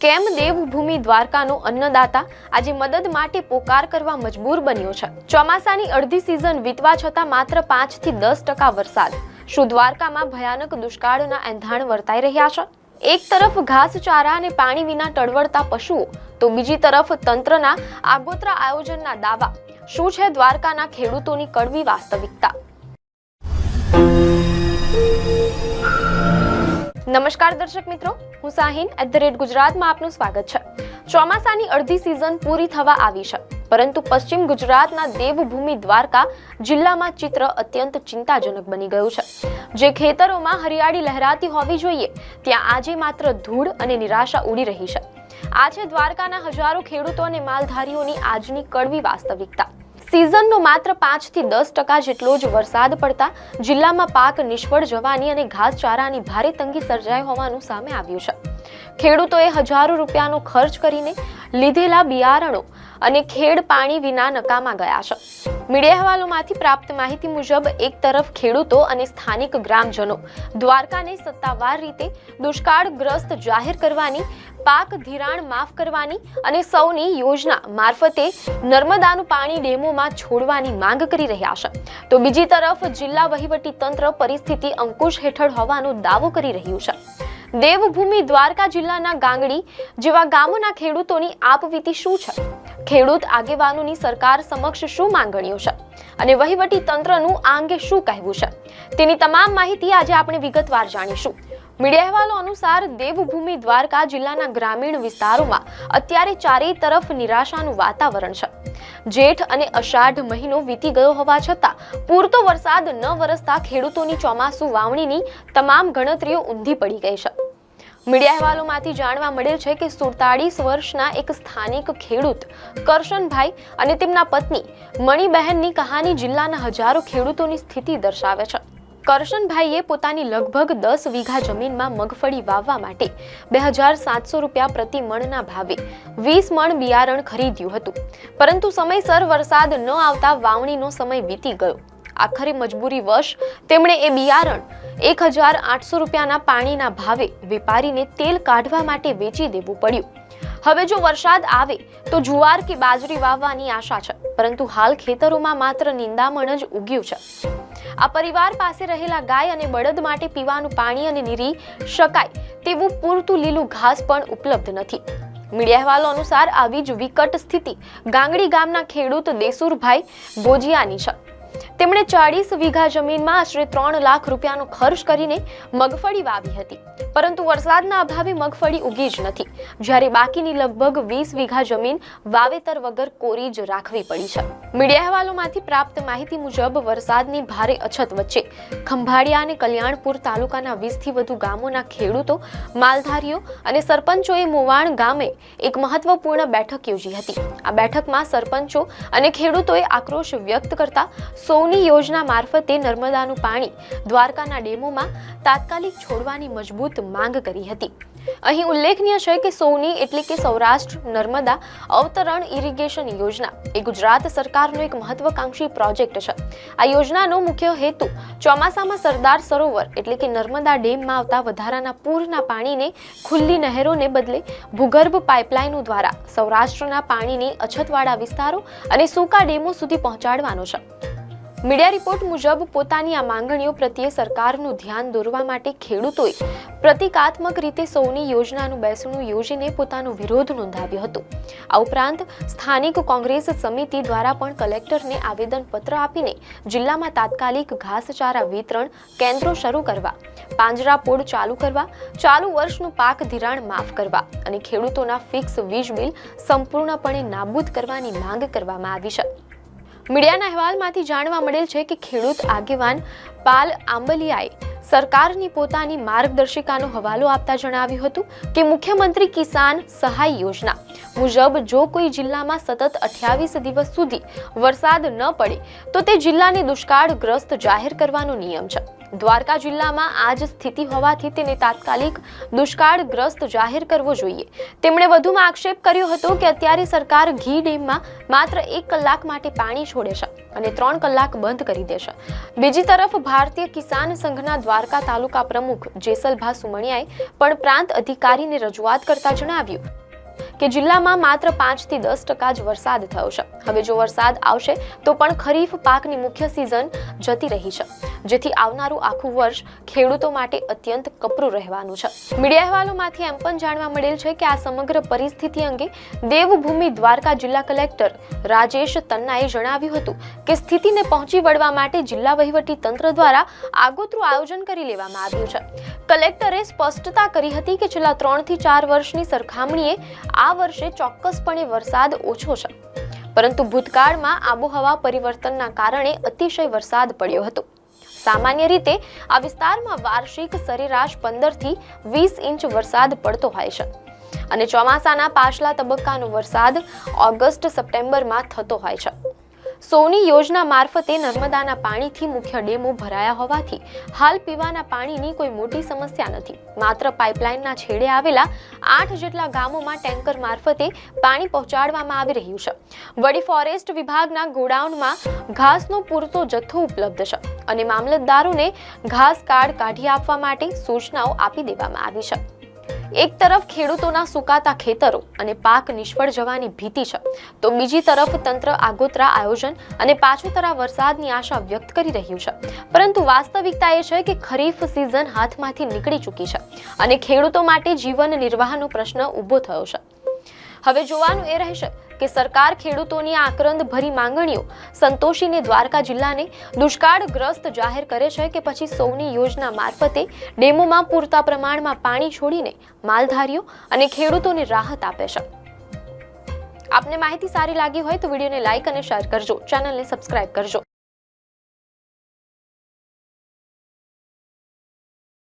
કેમ દેવભૂમિ દ્વારકાનો અન્નદાતા આજે મદદ માટે પોકાર કરવા મજબૂર બન્યો છે? ચોમાસાની અડધી સિઝન વીતવા છતાં માત્ર 5 થી 10% વરસાદ. શું દ્વારકામાં ભયાનક દુષ્કાળના એંધાણ વર્તાઈ રહ્યા છે? એક તરફ ઘાસચારા અને પાણી વિના ટળવળતા પશુઓ, તો બીજી તરફ તંત્રના આગોતરા આયોજનના દાવા. શું છે દ્વારકાના ખેડૂતોની કડવી વાસ્તવિકતા? નમસ્કાર દર્શક મિત્રો, હું સાહિન @ગુજરાતમાં આપનું સ્વાગત છે. ચોમાસાની અડધી સિઝન પૂરી થવા આવી છે, પરંતુ પશ્ચિમ ગુજરાતના દેવભૂમિ દ્વારકા જિલ્લામાં ચિત્ર અત્યંત ચિંતાજનક બની ગયું છે. જે ખેતરોમાં હરિયાળી લહેરાતી હોવી જોઈએ, ત્યાં આજે માત્ર ધૂળ અને નિરાશા ઉડી રહી છે. આ છે દ્વારકાના હજારો ખેડૂતો અને માલધારીઓની આજની કડવી વાસ્તવિકતા. સિઝનનો માત્ર 5 થી 10% જેટલો જ વરસાદ પડતા જિલ્લામાં પાક નિષ્ફળ જવાની અને ઘાસચારાની ભારે તંગી સર્જાઈ હોવાનું સામે આવ્યું છે. ખેડૂતોએ હજારો રૂપિયાનો ખર્ચ કરીને લીધેલા બિયારણો અને ખેડ પાણી વિના નકામા ગયા છે. મીડિયા અહેવાલોમાંથી પ્રાપ્ત માહિતી મુજબ એક તરફ ખેડૂતો અને સ્થાનિક ગ્રામજનો દ્વારકાને સત્તાવાર રીતે દુષ્કાળગ્રસ્ત જાહેર કરવાની, પાક ધિરાણ માફ કરવાની અને સૌની યોજના મારફતે નર્મદાનું પાણી ડેમોમાં છોડવાની માંગ કરી રહ્યા છે, તો બીજી તરફ જિલ્લા વહીવટી તંત્ર પરિસ્થિતિ અંકુશ હેઠળ હોવાનો દાવો કરી રહ્યું છે. દેવભૂમિ દ્વારકા જિલ્લાના ગાંગડી જેવા ગામોના ખેડૂતોની આપવીતી શું છે? ખેડૂત આગેવાનોની સરકાર સમક્ષ શું માંગણીઓ છે અને વહીવટી તંત્રનું આ અંગે શું કહેવું છે, તેની તમામ માહિતી આજે આપણે વિગતવાર જાણીશું. મીડિયા અહેવાલો અનુસાર દેવભૂમિ દ્વારકા જિલ્લાના ગ્રામીણ વિસ્તારોમાં અત્યારે ચારેય તરફ નિરાશાનું વાતાવરણ છે. જેઠ અને અષાઢ મહિનો વીતી ગયો હોવા છતાં પૂરતો વરસાદ ન વરસતા ખેડૂતોની ચોમાસુ વાવણીની તમામ ગણતરીઓ ઊંધી પડી ગઈ છે. મીડિયા અહેવાલોમાંથી જાણવા મળેલ છે કે 47 વર્ષના એક સ્થાનિક ખેડૂત કરશનભાઈ અને તેમના પત્ની મણિબહેનની કહાની જિલ્લાના હજારો ખેડૂતોની સ્થિતિ દર્શાવે છે. કરશનભાઈએ પોતાની લગભગ 10 વીઘા જમીનમાં મગફળી વાવવા માટે 2700 રૂપિયા પ્રતિ મણના ભાવે 20 મણ બિયારણ ખરીદ્યું હતું, પરંતુ સમયસર વરસાદ ન આવતા વાવણીનો સમય વીતી ગયો. આખરે મજબૂરીવશ તેમણે એ બિયારણ 1800 રૂપિયાના પાણીના ભાવે વેપારીને તેલ કાઢવા માટે વેચી દેવું પડ્યું. હવે જો વરસાદ આવે તો જુવાર કે બાજરી વાવવાની આશા છે, પરંતુ હાલ ખેતરોમાં માત્ર નિંદામણ જ ઉગ્યું છે. આ પરિવાર પાસે રહેલા ગાય અને બળદ માટે પીવાનું પાણી અને નીરી શકાય તેવું પૂરતું લીલું ઘાસ પણ ઉપલબ્ધ નથી. મીડિયા અહેવાલો અનુસાર આવી જ વિકટ સ્થિતિ ગાંગડી ગામના ખેડૂત દેસુરભાઈ બોજિયાની છે. તેમણે 40 વીઘા જમીનમાં આશરે 3 લાખ રૂપિયાનો ખર્ચ કરીને મગફળી વાવી હતી, પરંતુ વરસાદના અભાવે મગફળી ઉગી જ નથી, જ્યારે બાકીની લગભગ 20 વીઘા જમીન વાવેતર વગર કોરી જ રાખવી પડી છે. મીડિયા અહેવાલોમાંથી પ્રાપ્ત માહિતી મુજબ વરસાદની ભારે અછત વચ્ચે ખંભાળિયા અને કલ્યાણપુર તાલુકાના 20 થી વધુ ગામોના ખેડૂતો, માલધારીઓ અને સરપંચોએ મોવાણ ગામે એક મહત્વપૂર્ણ બેઠક યોજી હતી. આ બેઠકમાં સરપંચો અને ખેડૂતોએ આક્રોશ વ્યક્ત કરતા સૌની યોજના મારફતે નર્મદાનું પાણી દ્વારકાના ડેમોમાં તાત્કાલિક છોડવાની મજબૂત માંગ કરી હતી. અહીં ઉલ્લેખનીય છે કે સૌની એટલે કે સૌરાષ્ટ્ર નર્મદા અવતરણ ઇરિગેશન યોજના એ ગુજરાત સરકારનો એક મહત્વકાંક્ષી પ્રોજેક્ટ છે. આ યોજનાનો મુખ્ય હેતુ ચોમાસામાં સરદાર સરોવર એટલે કે નર્મદા ડેમમાં આવતા વધારાના પૂરના પાણીને ખુલ્લી નહેરોને બદલે ભૂગર્ભ પાઇપલાઇનો દ્વારા સૌરાષ્ટ્રના પાણીની અછતવાળા વિસ્તારો અને સૂકા ડેમો સુધી પહોંચાડવાનો છે. મીડિયા રિપોર્ટ મુજબ પોતાની આ માંગણીઓ પ્રત્યે સરકારનું ધ્યાન દોરવા માટે ખેડૂતોએ પ્રતિકાત્મક રીતે સૌની યોજનાનું બેસણું યોજીને પોતાનો વિરોધ નોંધાવ્યો હતો. આ ઉપરાંત સ્થાનિક કોંગ્રેસ સમિતિ દ્વારા પણ કલેક્ટરને આવેદનપત્ર આપીને જિલ્લામાં તાત્કાલિક ઘાસચારા વિતરણ કેન્દ્રો શરૂ કરવા, પાંજરાપોળ ચાલુ કરવા, ચાલુ વર્ષનું પાક ધિરાણ માફ કરવા અને ખેડૂતોના ફિક્સ વીજ બિલ સંપૂર્ણપણે નાબૂદ કરવાની માંગ કરવામાં આવી છે. મીડિયાના અહેવાલમાંથી જાણવા મળેલ છે કે ખેડૂત આગેવાન પાલ આંબલિયાએ સરકારની પોતાની માર્ગદર્શિકાનો હવાલો આપતા જણાવ્યું હતું કે મુખ્યમંત્રી કિસાન સહાય યોજના મુજબ જો કોઈ જિલ્લામાં સતત 28 દિવસ સુધી વરસાદ ન પડે તો તે જિલ્લાને દુષ્કાળગ્રસ્ત જાહેર કરવાનો નિયમ છે. દ્વારકા જિલ્લામાં આ જ સ્થિતિ હોવાથી તેને તાત્કાલિક દુષ્કાળગ્રસ્ત જાહેર કરવો જોઈએ. તેમણે વધુમાં આક્ષેપ કર્યો હતો કે અત્યારે સરકાર ઘી ડેમમાં માત્ર 1 કલાક માટે પાણી છોડે છે અને 3 કલાક બંધ કરી દેશે. બીજી તરફ ભારતીય કિસાન સંઘના દ્વારકા તાલુકા પ્રમુખ જેસલભા સુમણિયાએ પણ પ્રાંત અધિકારીને રજૂઆત કરતા જણાવ્યું કે જિલ્લામાં માત્ર 5 થી 10% જ વરસાદ થયો છે. હવે જો વરસાદ આવશે તો પણ ખરીફ પાકની મુખ્ય સિઝન જતી રહી છે, જેથી આવનારું આખું વર્ષ ખેડૂતો માટે અત્યંત કપરું રહેવાનું છે. મીડિયા અહેવાલોમાંથી એમ પણ જાણવા મળેલ છે કે આ સમગ્ર પરિસ્થિતિ અંગે દેવભૂમિ દ્વારકા જિલ્લા કલેક્ટર રાજેશ તન્નાએ જણાવ્યું હતું કે સ્થિતિને પહોંચી વળવા માટે જિલ્લા વહીવટી તંત્ર દ્વારા આગોતરું આયોજન કરી લેવામાં આવ્યું છે. કલેક્ટરે સ્પષ્ટતા કરી હતી કે છેલ્લા 3 થી 4 વર્ષની સરખામણીએ આ વર્ષે ચોક્કસપણે વરસાદ ઓછો છે, પરંતુ ભૂતકાળમાં આબોહવા પરિવર્તનના કારણે અતિશય વરસાદ પડ્યો હતો. સામાન્ય રીતે આ વિસ્તારમાં વાર્ષિક સરેરાશ 15 થી 20 ઇંચ વરસાદ પડતો હોય છે અને ચોમાસાના પાછલા તબક્કાનો વરસાદ ઓગસ્ટ-સપ્ટેમ્બરમાં થતો હોય છે. સોની યોજના મારફતે નર્મદાના પાણીથી મુખ્ય ડેમો ભરાયા હોવાથી હાલ પીવાના પાણીની કોઈ મોટી સમસ્યા નથી. માત્ર પાઇપલાઇનના છેડે આવેલા 8 જેટલા ગામોમાં ટેન્કર મારફતે પાણી પહોંચાડવામાં આવી રહ્યું છે. વડી ફોરેસ્ટ વિભાગના ગોડાઉનમાં ઘાસનો પૂરતો જથ્થો ઉપલબ્ધ છે અને મામલતદારોને ઘાસ કાર્ડ કાઢી આપવા માટે સૂચનાઓ આપી દેવામાં આવી છે. એક તરફ ખેડૂતોના સુકાતા ખેતરો અને પાક નિષ્ફળ જવાની ભીતિ છે, તો બીજી તરફ તંત્ર આગોતરા આયોજન અને પાછોતરા વરસાદની આશા વ્યક્ત કરી રહ્યું છે. પરંતુ વાસ્તવિકતા એ છે કે ખરીફ સિઝન હાથમાંથી નીકળી ચૂકી છે અને ખેડૂતો માટે જીવન નિર્વાહનો પ્રશ્ન ઊભો થયો છે. હવે જોવાનું એ રહેશે કે સરકાર ખેડૂતોની આક્રંદ ભરી માંગણીઓ સંતોષીને દ્વારકા જિલ્લાને દુષ્કાળગ્રસ્ત જાહેર કરે છે કે પછી સૌની યોજના મારફતે ડેમોમાં પૂરતા પ્રમાણમાં પાણી છોડીને માલધારીઓ અને ખેડૂતોને રાહત આપે છે. આપને માહિતી સારી લાગી હોય તો વિડીયોને લાઈક અને શેર કરજો, ચેનલને સબસ્ક્રાઇબ કરજો.